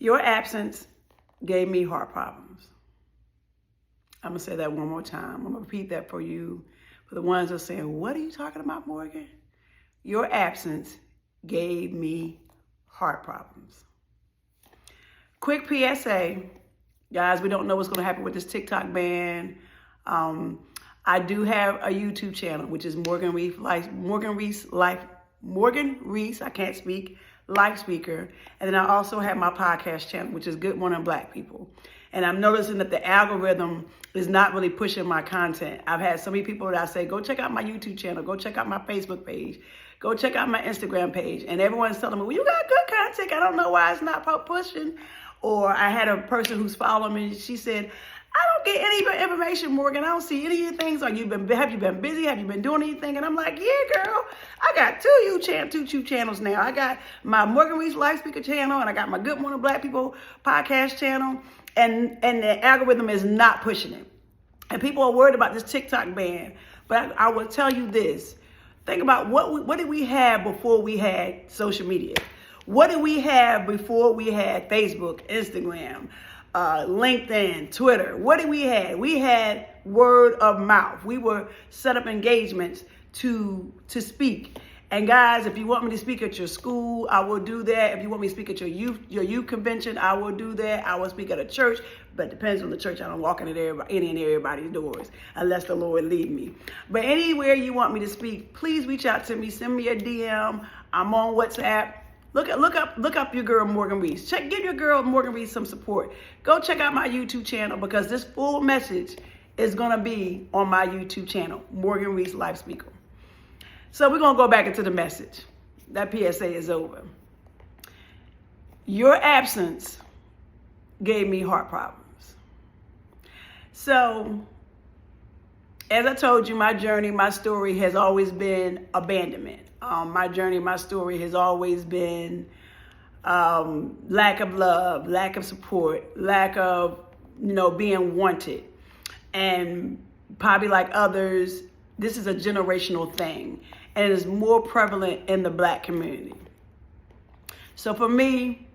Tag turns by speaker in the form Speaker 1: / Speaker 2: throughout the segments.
Speaker 1: Your absence gave me heart problems. I'm going to say that one more time. I'm going to repeat that for you. For the ones that are saying, what are you talking about, Morgan? Your absence gave me heart problems. Quick PSA. Guys, we don't know what's going to happen with this TikTok ban. I do have a YouTube channel, which is Morgan Rees, I can't speak, life speaker. And then I also have my podcast channel, which is Good Morning Black People. And I'm noticing that the algorithm is not really pushing my content. I've had so many people that I say, go check out my YouTube channel, go check out my Facebook page, go check out my Instagram page. And everyone's telling me, well, you got good content. I don't know why it's not pushing. Or I had a person who's following me. She said, I don't get any information, Morgan. I don't see any of your things. Have you been busy? Have you been doing anything? And I'm like, yeah, girl. I got two YouTube channels now. I got my Morgan Rees Life Speaker channel, and I got my Good Morning Black People podcast channel. And the algorithm is not pushing it. And people are worried about this TikTok ban. But I will tell you this. Think about what did we have before we had social media? What did we have before we had Facebook, Instagram, LinkedIn, Twitter? What did we have? We had word of mouth. We were set up engagements to speak. And guys, if you want me to speak at your school, I will do that. If you want me to speak at your youth convention, I will do that. I will speak at a church, but it depends on the church. I don't walk in any and everybody's doors unless the Lord lead me. But anywhere you want me to speak, please reach out to me. Send me a DM. I'm on WhatsApp. Look up your girl Morgan Rees. Give your girl Morgan Rees some support. Go check out my YouTube channel because this full message is gonna be on my YouTube channel, Morgan Rees Life Speaker. So we're gonna go back into the message. That PSA is over. Your absence gave me heart problems. So, as I told you, my journey, my story has always been abandonment. My story has always been lack of love, lack of support, lack of, being wanted. And probably like others, this is a generational thing. And it is more prevalent in the Black community. So for me,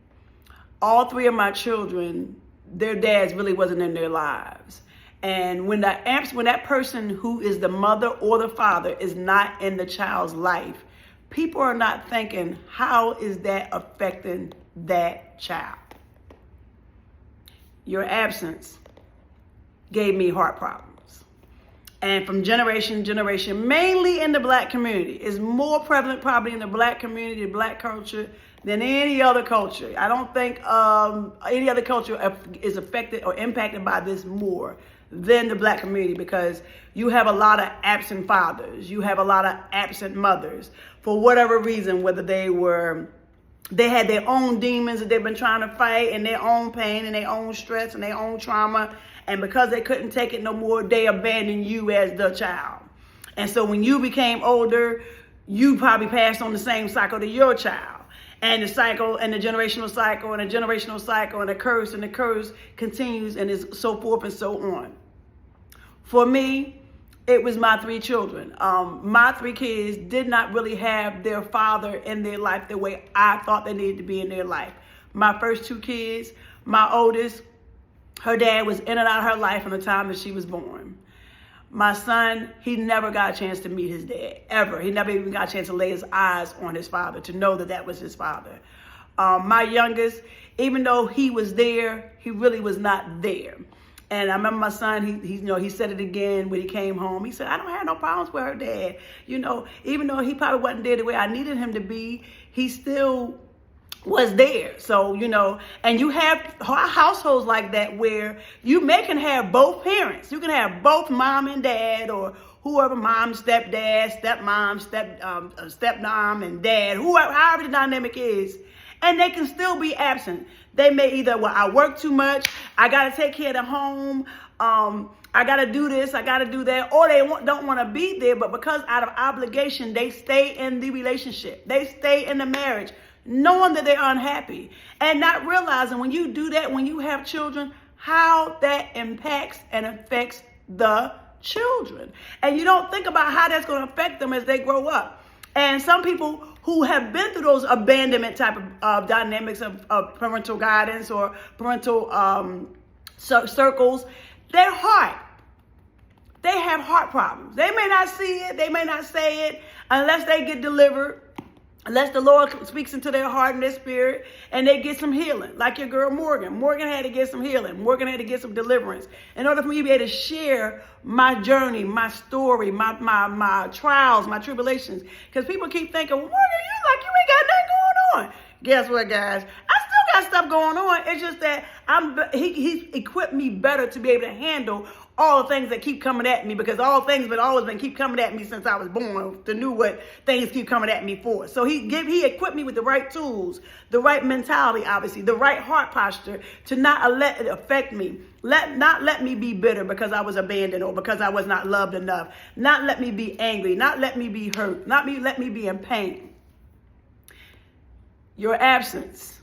Speaker 1: all three of my children, their dads really wasn't in their lives. And when that person who is the mother or the father is not in the child's life, people are not thinking, how is that affecting that child? Your absence gave me heart problems. And from generation to generation, mainly in the Black community, is more prevalent probably in the Black community, the Black culture, than any other culture. I don't think any other culture is affected or impacted by this more than the Black community, because you have a lot of absent fathers. You have a lot of absent mothers for whatever reason, whether they had their own demons that they've been trying to fight, and their own pain and their own stress and their own trauma. And because they couldn't take it no more, they abandoned you as the child. And so when you became older, you probably passed on the same cycle to your child. And the cycle and the generational cycle and the generational cycle and the curse continues, and is so forth and so on. For me, it was my three children. My three kids did not really have their father in their life the way I thought they needed to be in their life. My first two kids, my oldest, her dad was in and out of her life from the time that she was born. My son, he never got a chance to meet his dad, ever. He never even got a chance to lay his eyes on his father, to know that that was his father. My youngest, even though he was there, he really was not there. And I remember my son, he said it again when he came home. He said, I don't have no problems with her dad. Even though he probably wasn't there the way I needed him to be, he still was there. So, and you have households like that where you can have both parents. You can have both mom and dad, or whoever, mom, stepdad, stepmom, stepmom and dad, however the dynamic is, and they can still be absent. They may either, I work too much, I got to take care of the home, I got to do this, I got to do that, or they don't want to be there, but because out of obligation, they stay in the relationship. They stay in the marriage, knowing that they're unhappy, and not realizing when you do that, when you have children, how that impacts and affects the children. And you don't think about how that's going to affect them as they grow up. And some people who have been through those abandonment type of dynamics of parental guidance or parental circles, their heart, they have heart problems. They may not see it, they may not say it unless they get delivered, unless the Lord speaks into their heart and their spirit and they get some healing. Like your girl Morgan. Morgan had to get some healing. Morgan had to get some deliverance. In order for me to be able to share my journey, my story, my trials, my tribulations. Because people keep thinking, Morgan, you ain't got nothing going on. Guess what, guys? I still got stuff going on. It's just that he's equipped me better to be able to handle all the things that keep coming at me, because all things have always been keep coming at me since I was born, to know what things keep coming at me for. So he equipped me with the right tools, the right mentality, obviously, the right heart posture to not let it affect me. Not let me be bitter because I was abandoned or because I was not loved enough. Not let me be angry. Not let me be hurt. Let me be in pain. Your absence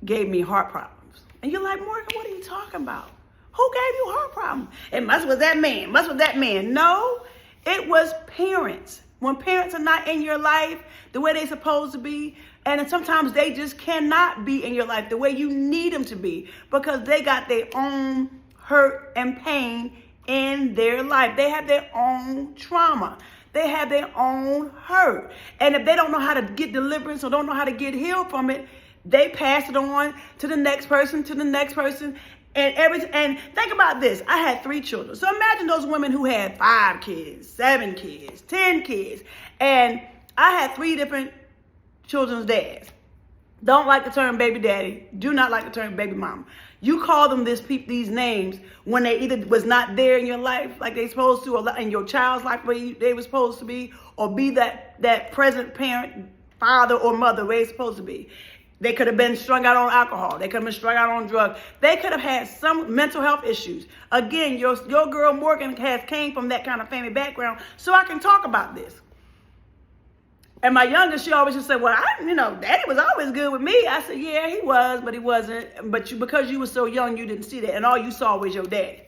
Speaker 1: gave me heart problems. And you're like, Morgan, what are you talking about? Who gave you heart problems? It must was that man. No, it was parents. When parents are not in your life the way they're supposed to be, and sometimes they just cannot be in your life the way you need them to be because they got their own hurt and pain in their life. They have their own trauma. They have their own hurt. And if they don't know how to get deliverance or don't know how to get healed from it, they pass it on to the next person, And think about this. I had 3 children. So imagine those women who had 5 kids, 7 kids, 10 kids. And I had 3 different children's dads. Don't like the term baby daddy. Do not like the term baby mama. You call them these names when they either was not there in your life like they supposed to, or in your child's life where they were supposed to be, or be that present parent, father or mother where they're supposed to be. They could have been strung out on alcohol. They could have been strung out on drugs. They could have had some mental health issues. Again, your girl Morgan came from that kind of family background, so I can talk about this. And my youngest, she always just said, well, Daddy was always good with me. I said, yeah, he was, but he wasn't. But because you were so young, you didn't see that. And all you saw was your dad.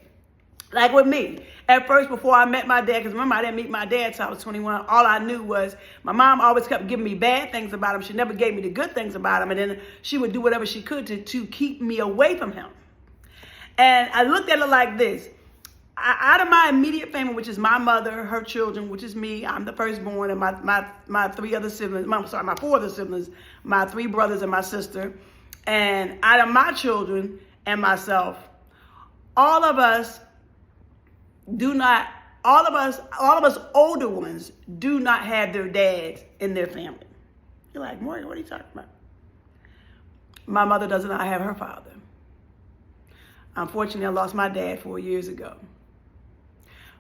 Speaker 1: Like with me, at first, before I met my dad, because remember, I didn't meet my dad until I was 21. All I knew was my mom always kept giving me bad things about him. She never gave me the good things about him. And then she would do whatever she could to keep me away from him. And I looked at it like this. Out of my immediate family, which is my mother, her children, which is me, I'm the firstborn, and my 3 other siblings, my 4 other siblings, my 3 brothers and my sister. And out of my children and myself, all of us older ones do not have their dads in their family. You're like, Morgan, what are you talking about? My mother does not have her father. Unfortunately, I lost my dad 4 years ago.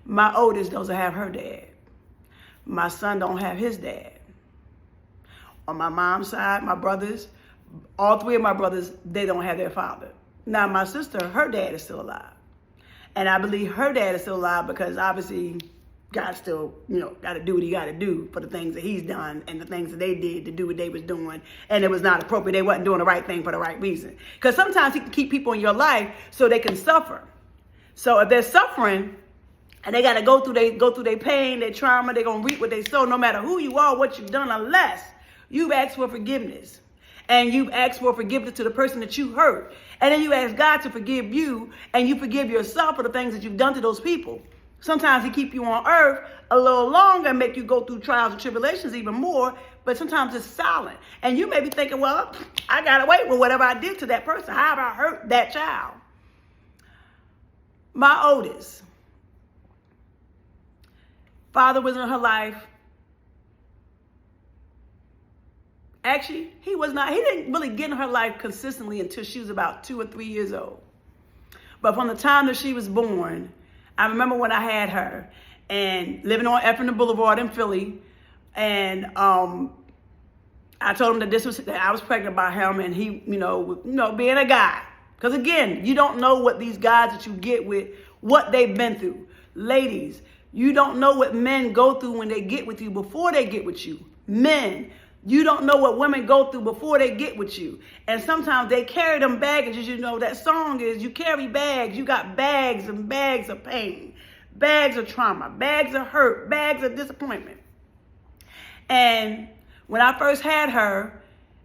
Speaker 1: My oldest doesn't have her dad. My son don't have his dad. On my mom's side, my brothers, all 3 of my brothers, they don't have their father. Now, my sister, her dad is still alive. And I believe her dad is still alive because obviously God still, got to do what he got to do for the things that he's done and the things that they did to do what they was doing. And it was not appropriate. They wasn't doing the right thing for the right reason. Because sometimes he can keep people in your life so they can suffer. So if they're suffering and they got to go through their pain, their trauma, they're going to reap what they sow no matter who you are, what you've done, unless you've asked for forgiveness. And you've asked for forgiveness to the person that you hurt. And then you ask God to forgive you, and you forgive yourself for the things that you've done to those people. Sometimes he keep you on earth a little longer and make you go through trials and tribulations even more, but sometimes it's silent. And you may be thinking, well, I got away with whatever I did to that person. How have I hurt that child? My oldest, father was in her life. Actually, he didn't really get in her life consistently until she was about 2 or 3 years old. But from the time that she was born, I remember when I had her and living on Effingham Boulevard in Philly. And I told him that I was pregnant by him, and he, being a guy. Because again, you don't know what these guys that you get with, what they've been through. Ladies, you don't know what men go through when they get with you before they get with you. Men, you don't know what women go through before they get with you. And sometimes they carry them baggages. That song is, you carry bags. You got bags and bags of pain, bags of trauma, bags of hurt, bags of disappointment. And when I first had her,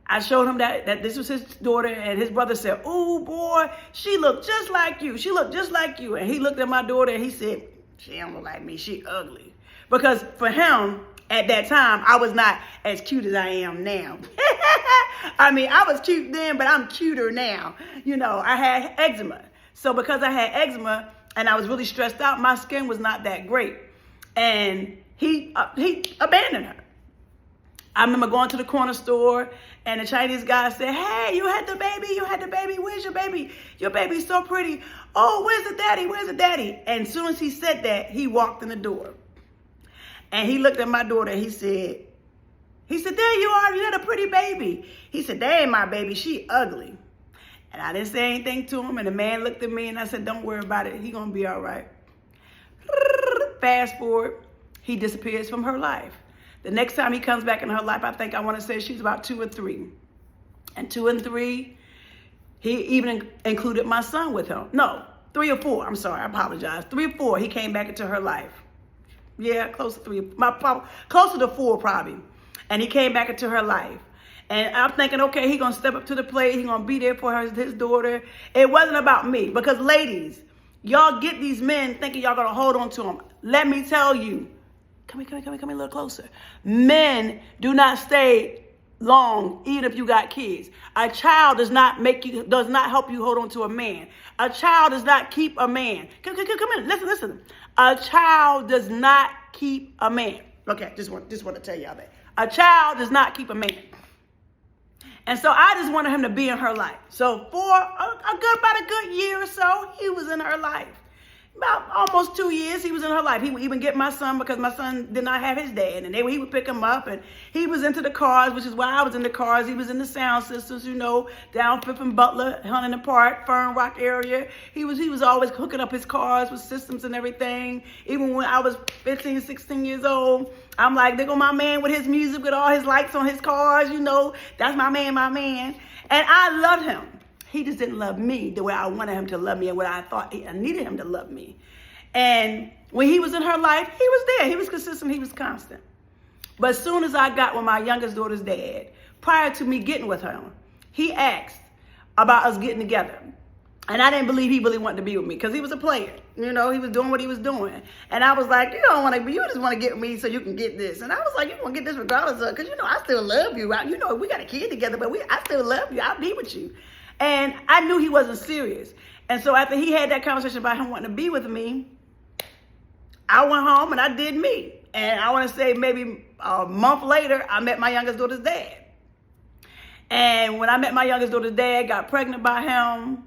Speaker 1: I showed him that this was his daughter, and his brother said, "Oh boy, she looked just like you. She looked just like you." And he looked at my daughter and he said, "She don't look like me. She ugly." Because for him, at that time, I was not as cute as I am now. I mean, I was cute then, but I'm cuter now. You know, I had eczema. So because I had eczema and I was really stressed out, my skin was not that great. And he abandoned her. I remember going to the corner store and the Chinese guy said, "Hey, you had the baby, where's your baby? Your baby's so pretty. Oh, where's the daddy? And as soon as he said that, he walked in the door. And he looked at my daughter and he said, "There you are, you had a pretty baby." He said, "That ain't my baby, she ugly." And I didn't say anything to him, and the man looked at me and I said, "Don't worry about it, he gonna be all right." Fast forward, he disappears from her life. The next time he comes back in her life, I want to say she's about 2 or 3. And 2 and 3, he even included my son with him. No, 3 or 4. I'm sorry, I apologize. 3 or 4, he came back into her life. Yeah, close to 3. Closer to 4 probably. And he came back into her life. And I'm thinking, okay, he's going to step up to the plate. He's going to be there for his daughter. It wasn't about me. Because ladies, y'all get these men thinking y'all going to hold on to them. Let me tell you. Come here, a little closer. Men do not stay long, even if you got kids. A child does not help you hold on to a man. A child does not keep a man. Come here, listen. A child does not keep a man. Okay, just want to tell y'all that. A child does not keep a man. And so I just wanted him to be in her life. So for about a good year or so, he was in her life. About almost 2 years, he was in her life. He would even get my son because my son did not have his dad. And he would pick him up, and he was into the cars, which is why I was in the cars. He was in the sound systems, down Fifth and Butler, Huntington Park, Fern Rock area. He was always hooking up his cars with systems and everything. Even when I was 15, 16 years old, I'm like, there go my man with his music, with all his lights on his cars, That's my man. And I loved him. He just didn't love me the way I wanted him to love me and what I thought I needed him to love me. And when he was in her life, he was there. He was consistent. He was constant. But as soon as I got with my youngest daughter's dad, prior to me getting with her, he asked about us getting together. And I didn't believe he really wanted to be with me because he was a player. He was doing what he was doing. And I was like, you just want to get with me so you can get this. And I was like, you want to get this regardless of, because, I still love you. We got a kid together, but I still love you. I'll be with you. And I knew he wasn't serious. And so after he had that conversation about him wanting to be with me, I went home and I did me. And I want to say maybe a month later, I met my youngest daughter's dad. And when I met my youngest daughter's dad, got pregnant by him,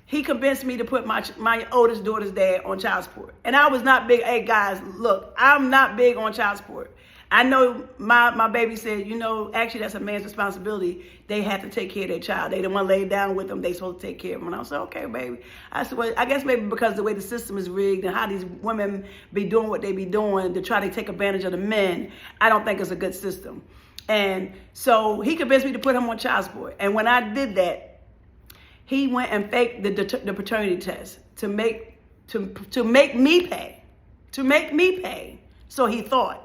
Speaker 1: he convinced me to put my oldest daughter's dad on child support. And I was not big. Hey, guys, look, I'm not big on child support. I know my baby said, actually that's a man's responsibility. They have to take care of their child. They don't want to lay down with them. They supposed to take care of them. And I said, okay, baby. I said, well, I guess maybe because the way the system is rigged and how these women be doing what they be doing to try to take advantage of the men, I don't think it's a good system. And so he convinced me to put him on child support. And when I did that, he went and faked the paternity test to make me pay. So he thought.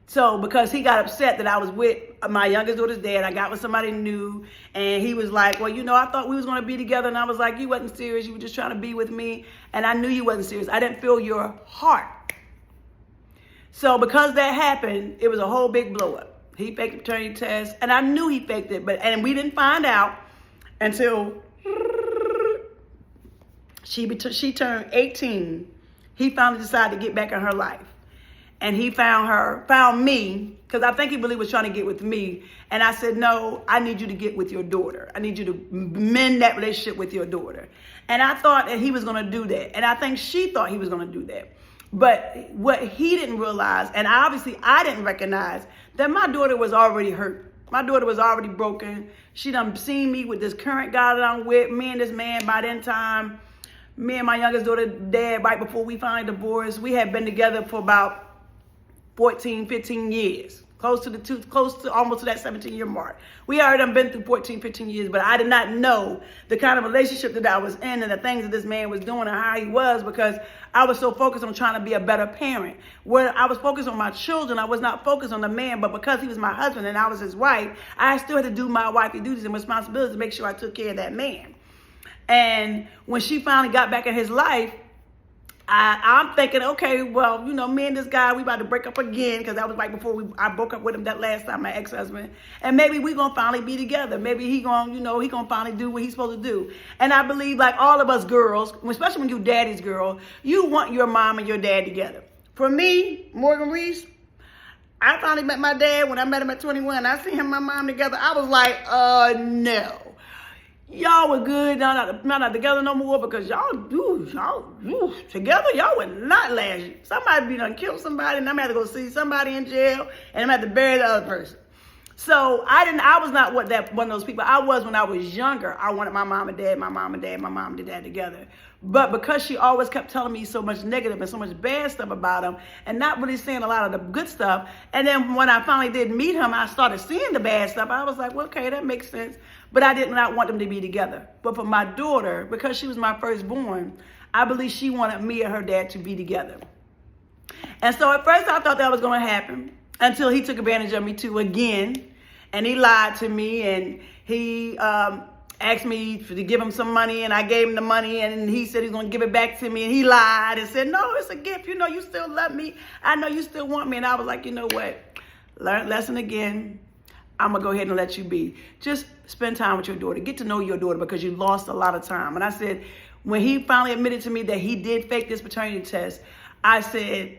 Speaker 1: So because he got upset that I was with my youngest daughter's dad, I got with somebody new, and he was like, well, I thought we was going to be together. And I was like, you wasn't serious. You were just trying to be with me. And I knew you wasn't serious. I didn't feel your heart. So because that happened, it was a whole big blow up. He faked the paternity test, and I knew he faked it, and we didn't find out until she turned 18. He finally decided to get back in her life. And he found me, because I think he really was trying to get with me. And I said, no, I need you to get with your daughter. I need you to mend that relationship with your daughter. And I thought that he was going to do that. And I think she thought he was going to do that. But what he didn't realize, and obviously I didn't recognize, that my daughter was already hurt. My daughter was already broken. She done seen me with this current guy that I'm with, me and this man by that time. Me and my youngest daughter, dad, right before we finally divorced, we had been together for about 14, 15 years. close to almost to that 17-year mark. We already done been through 14, 15 years, but I did not know the kind of relationship that I was in and the things that this man was doing and how he was, because I was so focused on trying to be a better parent. Where I was focused on my children, I was not focused on the man, but because he was my husband and I was his wife, I still had to do my wifey duties and responsibilities to make sure I took care of that man. And when she finally got back in his life, I'm thinking, okay, well, me and this guy, we about to break up again, because that was right before I broke up with him that last time, my ex-husband. And maybe we gonna finally be together. Maybe he gonna finally do what he's supposed to do. And I believe, like all of us girls, especially when you daddy's girl, you want your mom and your dad together. For me, Morgan Rees, I finally met my dad when I met him at 21. I seen him and my mom together. I was like, no. Y'all were good, not together no more, because y'all together, y'all would not last you. Somebody be done killed somebody, and I'm gonna have to go see somebody in jail, and I'm gonna have to bury the other person. So I was not one of those people. I was when I was younger. I wanted my mom and dad, my mom and dad together. But because she always kept telling me so much negative and so much bad stuff about him, and not really saying a lot of the good stuff, and then when I finally did meet him, I started seeing the bad stuff. I was like, well, okay, that makes sense. But I did not want them to be together. But for my daughter, because she was my firstborn, I believe she wanted me and her dad to be together. And so at first I thought that was going to happen, until he took advantage of me too again. And he lied to me, and he asked me to give him some money, and I gave him the money, and he said he's going to give it back to me, and he lied and said, no, it's a gift. You still love me. I know you still want me. And I was like, you know what? Learn lesson again. I'm going to go ahead and let you be. Just spend time with your daughter. Get to know your daughter, because you lost a lot of time. And I said, when he finally admitted to me that he did fake this paternity test, I said,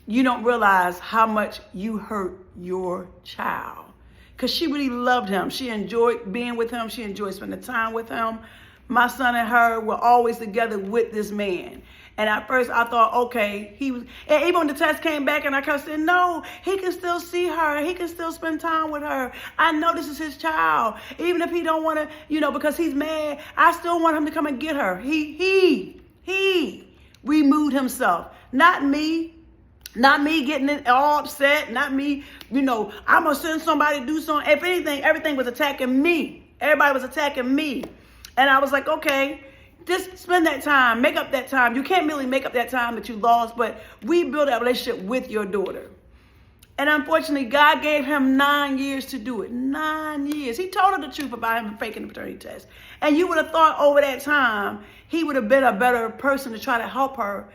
Speaker 1: you don't realize how much you hurt your child. Because she really loved him. She enjoyed being with him. She enjoyed spending time with him. My son and her were always together with this man. And at first I thought, okay, and even when the test came back and I kept saying, no, he can still see her. He can still spend time with her. I know this is his child. Even if he don't want to, because he's mad, I still want him to come and get her. He removed himself. Not me getting all upset. Not me, I'm going to send somebody to do something. If anything, everything was attacking me. Everybody was attacking me. And I was like, okay, just spend that time, make up that time. You can't really make up that time that you lost, but rebuild that relationship with your daughter. And unfortunately, God gave him 9 years to do it. 9 years. He told her the truth about him faking the paternity test. And you would have thought over that time, he would have been a better person to try to help her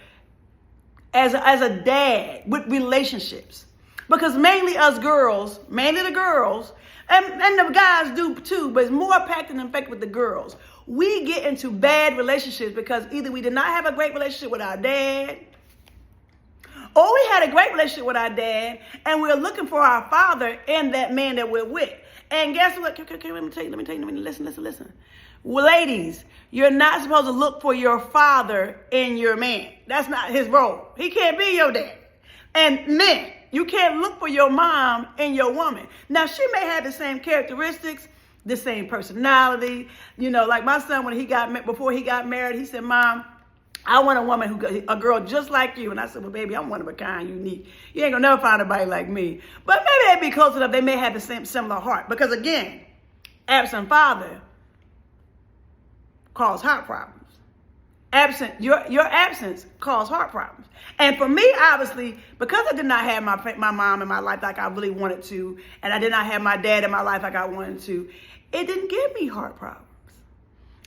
Speaker 1: as a dad with relationships. Because mainly us girls, mainly the girls, and the guys do too, but it's more impacted and affected with the girls. We get into bad relationships because either we did not have a great relationship with our dad, or we had a great relationship with our dad, and we're looking for our father in that man that we're with. And guess what? Okay, let me tell you, listen. Well, ladies, you're not supposed to look for your father in your man. That's not his role. He can't be your dad. And men, you can't look for your mom in your woman. Now, she may have the same characteristics, the same personality. Like my son, before he got married, he said, Mom, I want a girl just like you. And I said, well, baby, I'm one of a kind, unique. You ain't gonna never find anybody like me. But maybe they'd be close enough. They may have the same similar heart. Because again, absent father cause heart problems. Your absence caused heart problems. And for me, obviously, because I did not have my mom in my life like I really wanted to, and I did not have my dad in my life like I wanted to, it didn't give me heart problems.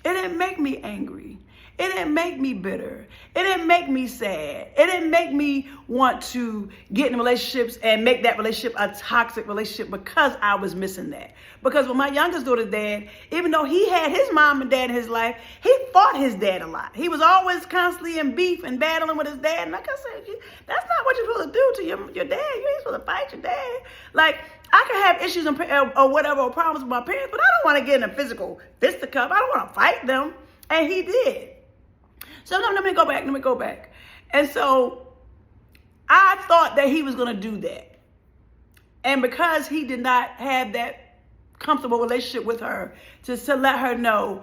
Speaker 1: It didn't make me angry. It didn't make me bitter. It didn't make me sad. It didn't make me want to get in relationships and make that relationship a toxic relationship because I was missing that. Because with my youngest daughter's dad, even though he had his mom and dad in his life, he fought his dad a lot. He was always constantly in beef and battling with his dad. And like I said, that's not what you're supposed to do to your dad. You ain't supposed to fight your dad. Like, I can have issues or whatever, or problems with my parents, but I don't want to get in a physical fisticuff. I don't want to fight them. And he did. So let me go back. And so I thought that he was going to do that. And because he did not have that comfortable relationship with her to let her know,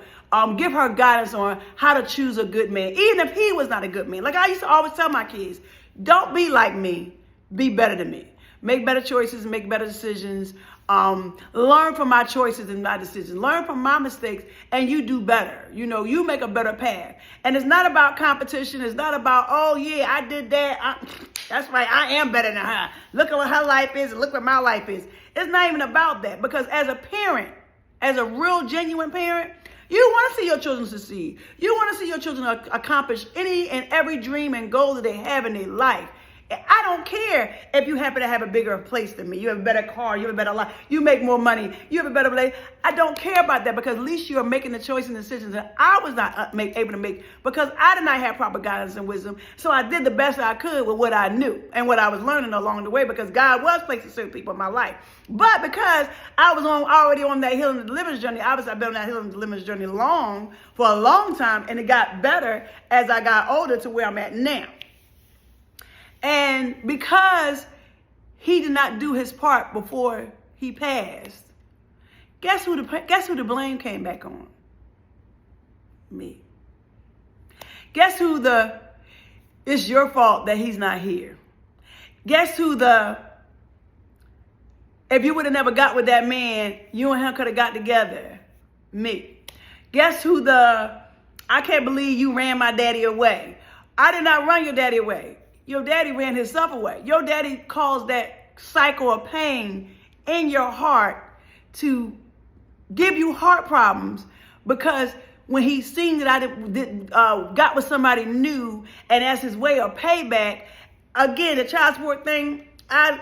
Speaker 1: give her guidance on how to choose a good man, even if he was not a good man. Like I used to always tell my kids, don't be like me. be better than me. Make better choices, make better decisions. Learn from my choices and my decisions. Learn from my mistakes, and you do better. You make a better path. And it's not about competition. It's not about, oh yeah, I did that. That's right, I am better than her. Look at what her life is and look what my life is. It's not even about that, because as a parent, as a real genuine parent, you want to see your children succeed. You want to see your children accomplish any and every dream and goal that they have in their life. I don't care if you happen to have a bigger place than me. You have a better car. You have a better life. You make more money. You have a better life. I don't care about that, because at least you are making the choices and decisions that I was not able to make, because I did not have proper guidance and wisdom. So I did the best I could with what I knew and what I was learning along the way, because God was placing certain people in my life. But because I was already on that healing and deliverance journey, obviously I've been on that healing and deliverance journey for a long time, and it got better as I got older to where I'm at now. And because he did not do his part before he passed, guess who the blame came back on? Me. Guess who it's your fault that he's not here? Guess who if you would have never got with that man, you and him could have got together? Me. Guess who I can't believe you ran my daddy away. I did not run your daddy away. Your daddy ran himself away. Your daddy caused that cycle of pain in your heart to give you heart problems, because when he seen that I got with somebody new, and as his way of payback, again, the child support thing, I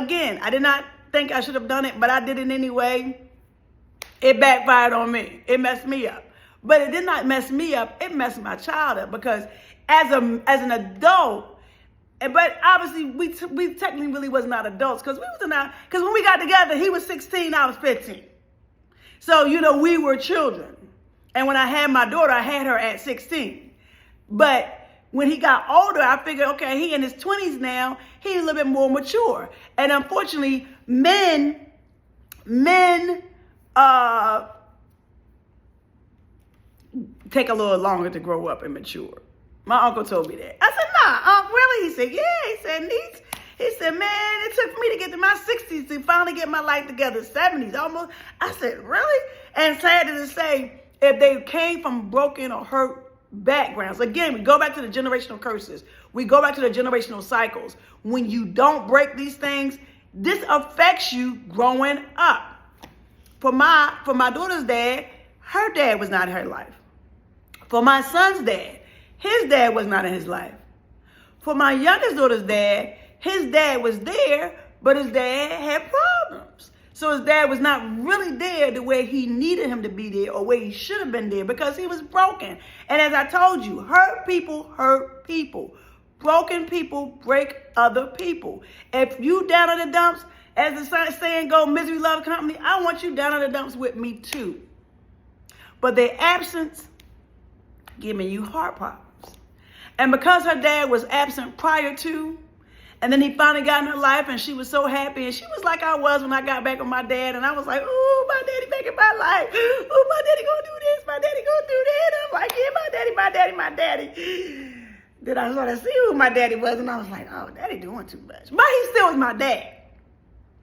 Speaker 1: did not think I should have done it, but I did it anyway. It backfired on me. It messed me up. But it did not mess me up. It messed my child up, because as an adult, but obviously we technically really was not adults, because when we got together, he was 16, I was 15. So, we were children. And when I had my daughter, I had her at 16. But when he got older, I figured, okay, he in his 20s now, he's a little bit more mature. And unfortunately, men take a little longer to grow up and mature. My uncle told me that. I said, nah, really? He said, yeah. He said, man, it took me to get to my 60s to finally get my life together, 70s almost. I said, really? And sad to say, if they came from broken or hurt backgrounds, again, we go back to the generational curses. We go back to the generational cycles. When you don't break these things, this affects you growing up. For my daughter's dad, her dad was not in her life. For my son's dad, his dad was not in his life. For my youngest daughter's dad, his dad was there, but his dad had problems. So his dad was not really there the way he needed him to be there, or where he should have been there, because he was broken. And as I told you, hurt people hurt people. Broken people break other people. If you down in the dumps, as the saying goes, misery loves company, I want you down in the dumps with me too. But their absence giving you heart problems. And because her dad was absent prior to, and then he finally got in her life, and she was so happy, and she was like I was when I got back with my dad, and I was like, ooh, my daddy back in my life. Ooh, my daddy gonna do this, my daddy gonna do that. I'm like, yeah, my daddy. Then I started to see who my daddy was, and I was like, oh, daddy doing too much. But he still was my dad.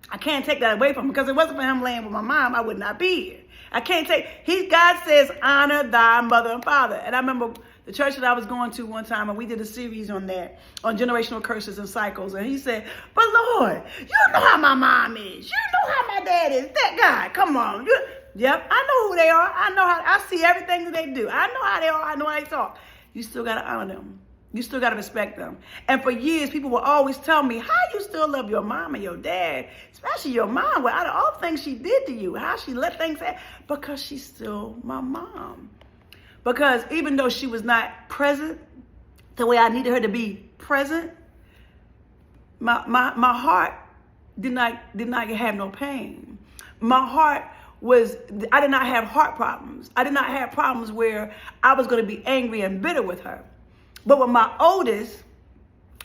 Speaker 1: I can't take that away from him, because if it wasn't for him laying with my mom, I would not be here. I can't God says, honor thy mother and father. And I remember the church that I was going to one time, and we did a series on that, on generational curses and cycles. And he said, but Lord, you know how my mom is. You know how my dad is. That guy, come on. Yep, I know who they are. I see everything that they do. I know how they are. I know how they talk. You still got to honor them. You still got to respect them. And for years, people will always tell me, how you still love your mom and your dad, especially your mom, out of all the things she did to you, how she let things happen, because she's still my mom. Because even though she was not present the way I needed her to be present, my heart did not have no pain. My heart I did not have heart problems. I did not have problems where I was going to be angry and bitter with her. But with my oldest,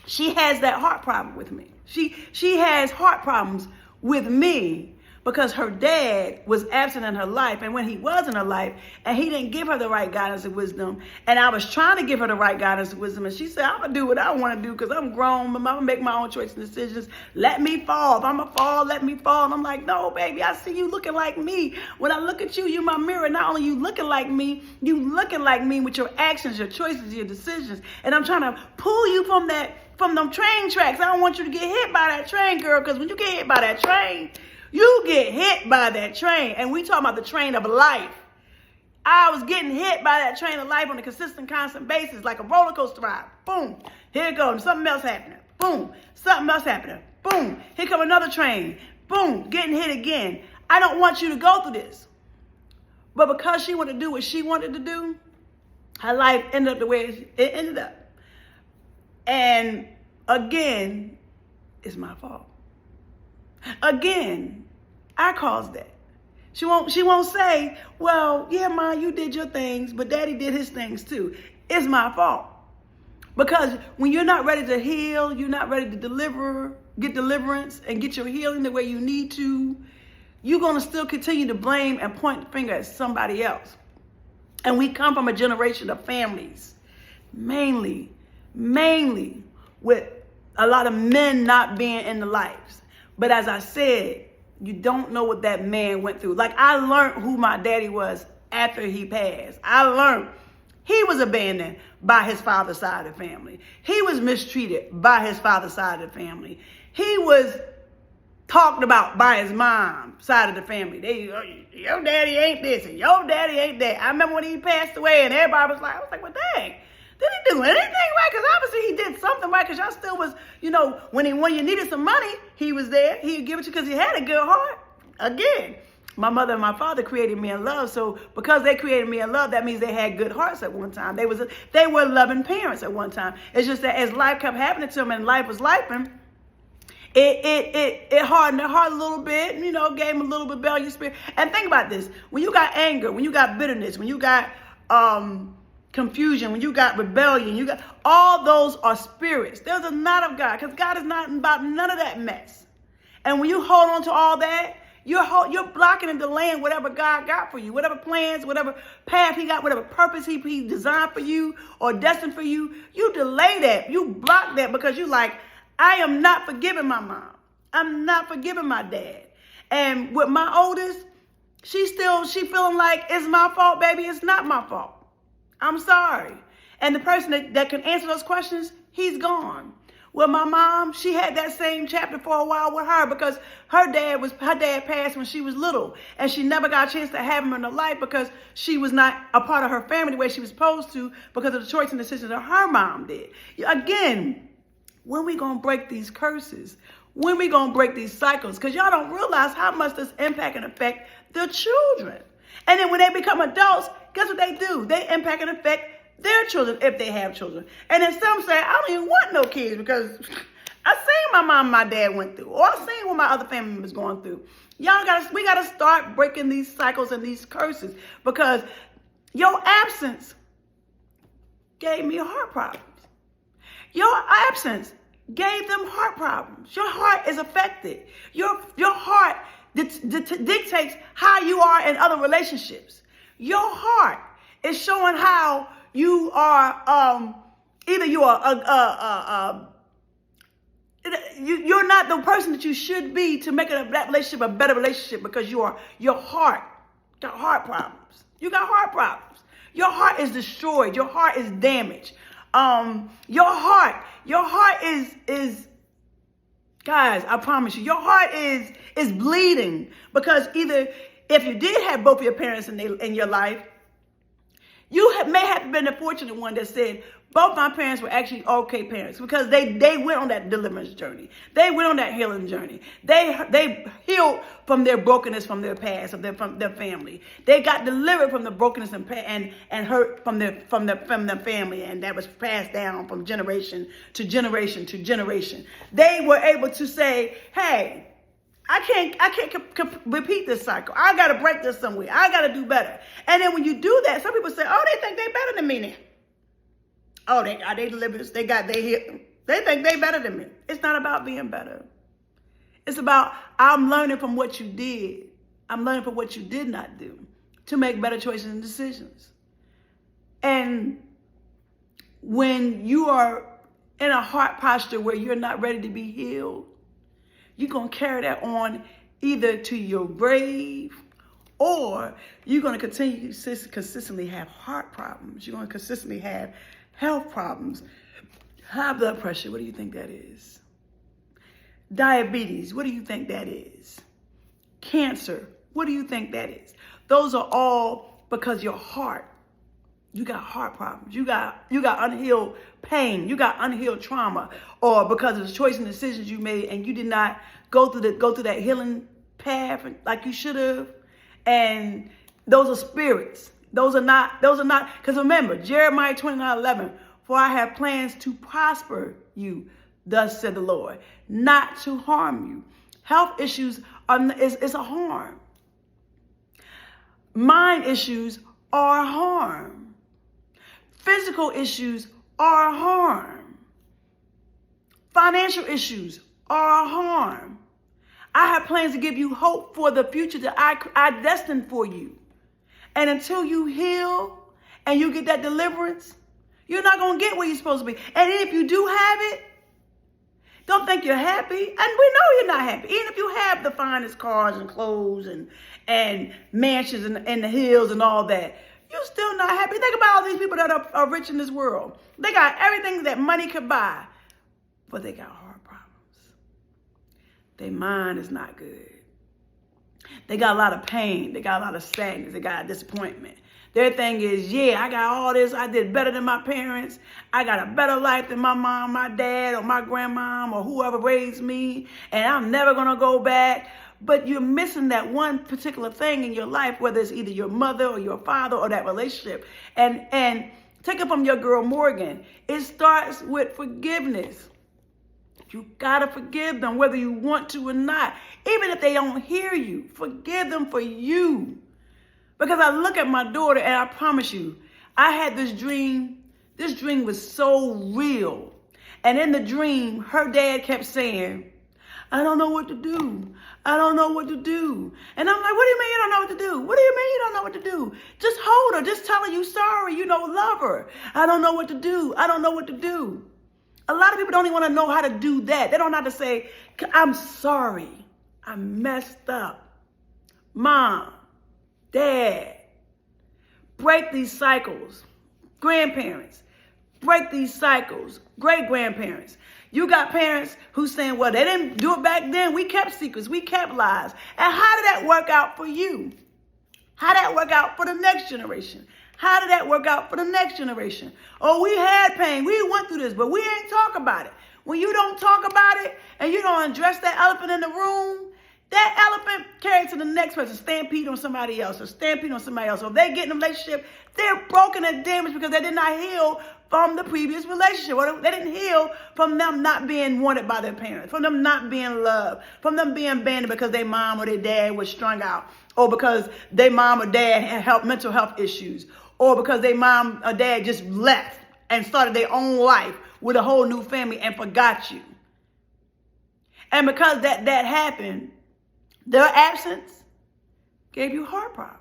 Speaker 1: she has that heart problem with me. She has heart problems with me, because her dad was absent in her life. And when he was in her life, and he didn't give her the right guidance and wisdom, and I was trying to give her the right guidance and wisdom, and she said, I'm going to do what I want to do because I'm grown. I'm going to make my own choices and decisions. Let me fall. If I'm going to fall, let me fall. And I'm like, no, baby, I see you looking like me. When I look at you, you're my mirror. Not only you looking like me, you looking like me with your actions, your choices, your decisions. And I'm trying to pull you from them train tracks. I don't want you to get hit by that train, girl, because when you get hit by that train, you get hit by that train. And we talking about the train of life. I was getting hit by that train of life on a consistent, constant basis, like a roller coaster ride. Boom. Here it goes. Something else happening. Boom. Something else happening. Boom. Here come another train. Boom. Getting hit again. I don't want you to go through this. But because she wanted to do what she wanted to do, her life ended up the way it ended up. And again, it's my fault. Again, I caused that. She won't say, well, yeah, Ma, you did your things, but Daddy did his things too. It's my fault. Because when you're not ready to heal, you're not ready to get deliverance and get your healing the way you need to, you're going to still continue to blame and point the finger at somebody else. And we come from a generation of families, mainly with a lot of men not being in the lives. But as I said, you don't know what that man went through. Like, I learned who my daddy was after he passed. I learned he was abandoned by his father's side of the family. He was mistreated by his father's side of the family. He was talked about by his mom's side of the family. Your daddy ain't this and your daddy ain't that. I remember when he passed away and everybody was like, I was like, well, dang. Did he do anything right? Because obviously he did something right, because y'all still was, when you needed some money, he was there. He'd give it to you because he had a good heart. Again, my mother and my father created me in love. So because they created me in love, that means they had good hearts at one time. They were loving parents at one time. It's just that as life kept happening to them and life was lifing, it hardened their heart a little bit, gave them a little rebellious spirit. And think about this. When you got anger, when you got bitterness, when you got confusion, when you got rebellion, you got all those are spirits. There's a not of God, because God is not about none of that mess. And when you hold on to all that, you're blocking and delaying whatever God got for you, whatever plans, whatever path he got, whatever purpose he designed for you or destined for you. You delay that. You block that because you like, I am not forgiving my mom. I'm not forgiving my dad. And with my oldest, she feeling like it's my fault, baby. It's not my fault. I'm sorry. And the person that can answer those questions, he's gone. Well, my mom, she had that same chapter for a while with her because her dad passed when she was little, and she never got a chance to have him in her life because she was not a part of her family the way she was supposed to because of the choice and decisions that her mom did. Again, when we gonna break these curses? When we gonna break these cycles? Because y'all don't realize how much this impact and affect the children. And then when they become adults, guess what they do? They impact and affect their children if they have children. And then some say, I don't even want no kids because I seen my mom and my dad went through, or I seen what my other family members going through. We gotta start breaking these cycles and these curses, because your absence gave me heart problems. Your absence gave them heart problems. Your heart is affected. Your heart dictates how you are in other relationships. Your heart is showing how you are, either you are, you're not the person that you should be to make that relationship a better relationship, because your heart got heart problems. You got heart problems. Your heart is destroyed. Your heart is damaged. Your heart is, guys, I promise you, your heart is bleeding, because either if you did have both of your parents in your life, you may have been the fortunate one that said, both my parents were actually okay parents, because they went on that deliverance journey. They went on that healing journey. They healed from their brokenness, from their past, from their family. They got delivered from the brokenness and hurt from their family, and that was passed down from generation to generation to generation. They were able to say, hey, I can't repeat this cycle. I got to break this somewhere. I got to do better. And then when you do that, some people say, oh, they think they're better than me now. Oh, they delivered this. They think they better than me. It's not about being better. It's about, I'm learning from what you did. I'm learning from what you did not do to make better choices and decisions. And when you are in a heart posture where you're not ready to be healed, you're going to carry that on either to your grave, or you're going to continue to consistently have heart problems. You're going to consistently have health problems. High blood pressure, what do you think that is? Diabetes, what do you think that is? Cancer, what do you think that is? Those are all because your heart, you got heart problems. You got unhealed pain. You got unhealed trauma, or because of the choice and decisions you made, and you did not go through that healing path like you should have. And those are spirits. Those are not, because remember, Jeremiah 29:11, for I have plans to prosper you, thus said the Lord, not to harm you. Health issues is a harm. Mind issues are harm. Physical issues are harm. Financial issues are harm. I have plans to give you hope for the future that I destined for you. And until you heal and you get that deliverance, you're not going to get where you're supposed to be. And if you do have it, don't think you're happy. And we know you're not happy. Even if you have the finest cars and clothes and mansions in the hills and all that, you're still not happy. Think about all these people that are rich in this world. They got everything that money could buy, but they got heart problems. Their mind is not good. They got a lot of pain. They got a lot of sadness. They got disappointment. Their thing is, yeah, I got all this. I did better than my parents. I got a better life than my mom, my dad, or my grandmom, or whoever raised me, and I'm never going to go back. But you're missing that one particular thing in your life, whether it's either your mother or your father or that relationship. And take it from your girl Morgan. It starts with forgiveness. You got to forgive them, whether you want to or not. Even if they don't hear you, forgive them for you. Because I look at my daughter, and I promise you, I had this dream. This dream was so real. And in the dream, her dad kept saying, I don't know what to do. I don't know what to do. And I'm like, what do you mean you don't know what to do? What do you mean you don't know what to do? Just hold her. Just tell her you sorry. Love her. I don't know what to do. I don't know what to do. A lot of people don't even want to know how to do that. They don't know how to say, I'm sorry. I messed up. Mom, Dad, break these cycles. Grandparents, break these cycles. Great-grandparents. You got parents who saying, well, they didn't do it back then. We kept secrets. We kept lies. And how did that work out for you? How did that work out for the next generation? How did that work out for the next generation? Oh, we had pain. We went through this, but we ain't talk about it. When you don't talk about it and you don't address that elephant in the room, that elephant carries to the next person, stampede on somebody else, or stampede on somebody else. Or if they get in a relationship, they're broken and damaged because they did not heal from the previous relationship. Or they didn't heal from them not being wanted by their parents, from them not being loved, from them being abandoned because their mom or their dad was strung out, or because their mom or dad had mental health issues, or because their mom or dad just left and started their own life with a whole new family and forgot you. And because that happened, their absence gave you heart problems.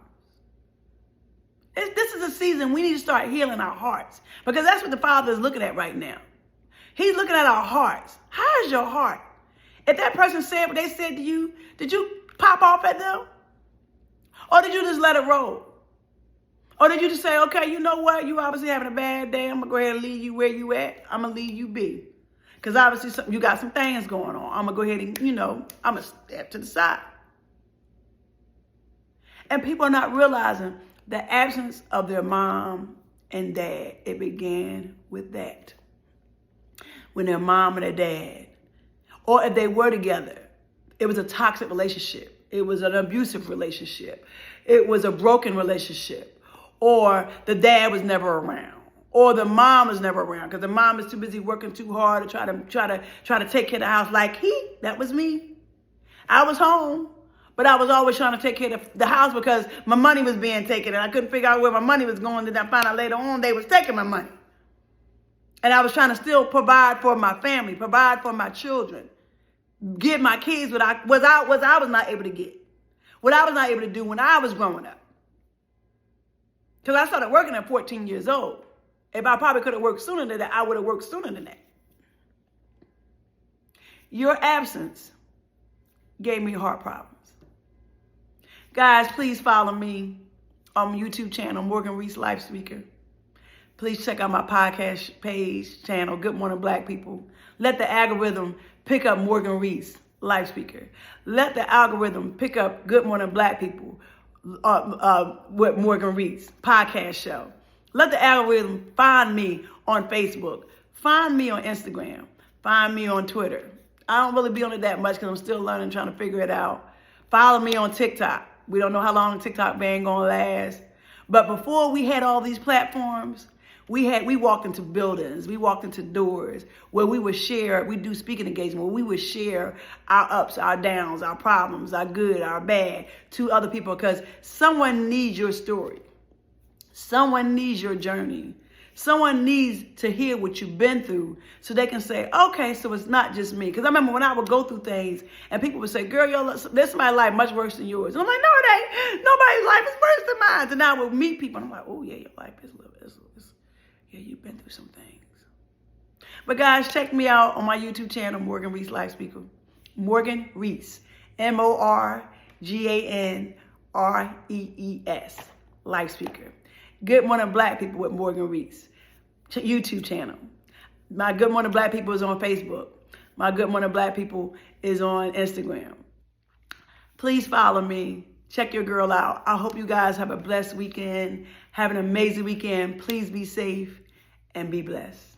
Speaker 1: This is a season we need to start healing our hearts, because that's what the Father is looking at right now. He's looking at our hearts. How is your heart? If that person said what they said to you, did you pop off at them? Or did you just let it roll? Or did you just say, okay, you know what? You obviously having a bad day. I'm going to go ahead and leave you where you at. I'm going to leave you be. Because obviously you got some things going on. I'm going to go ahead and, I'm going to step to the side. And people are not realizing the absence of their mom and dad. It began with that. When their mom and their dad, or if they were together, it was a toxic relationship. It was an abusive relationship. It was a broken relationship. Or the dad was never around. Or the mom was never around because the mom is too busy working too hard to try to take care of the house. That was me. I was home, but I was always trying to take care of the house because my money was being taken and I couldn't figure out where my money was going. Then I found out later on they was taking my money. And I was trying to still provide for my family, provide for my children. give my kids what I was not able to get, what I was not able to do when I was growing up. Because I started working at 14 years old. If I probably could have worked sooner than that, I would have worked sooner than that. Your absence gave me heart problems. Guys, please follow me on my YouTube channel, Morgan Rees Life Speaker. Please check out my podcast page channel, Good Morning Black People. Let the algorithm pick up Morgan Rees Life Speaker. Let the algorithm pick up Good Morning Black People with Morgan Rees podcast show. Let the algorithm find me on Facebook. Find me on Instagram. Find me on Twitter. I don't really be on it that much because I'm still learning, trying to figure it out. Follow me on TikTok. We don't know how long the TikTok ban gonna last. But before we had all these platforms, we walked into buildings, we walked into doors where we would share, we do speaking engagement, where we would share our ups, our downs, our problems, our good, our bad to other people, because someone needs your story. Someone needs your journey. Someone needs to hear what you've been through so they can say, okay, so it's not just me. Because I remember when I would go through things and people would say, girl, this my life much worse than yours. And I'm like, no, it ain't. Nobody's life is worse than mine. And I would meet people and I'm like, oh yeah, your life is a little, yeah, you've been through some things. But guys, check me out on my YouTube channel, Morgan Rees Life Speaker. Morgan Rees, MorganRees, Life Speaker. Good Morning Black People with Morgan Rees YouTube channel. My Good Morning Black People is on Facebook. My Good Morning Black People is on Instagram. Please follow me. Check your girl out. I hope you guys have a blessed weekend. Have an amazing weekend. Please be safe and be blessed.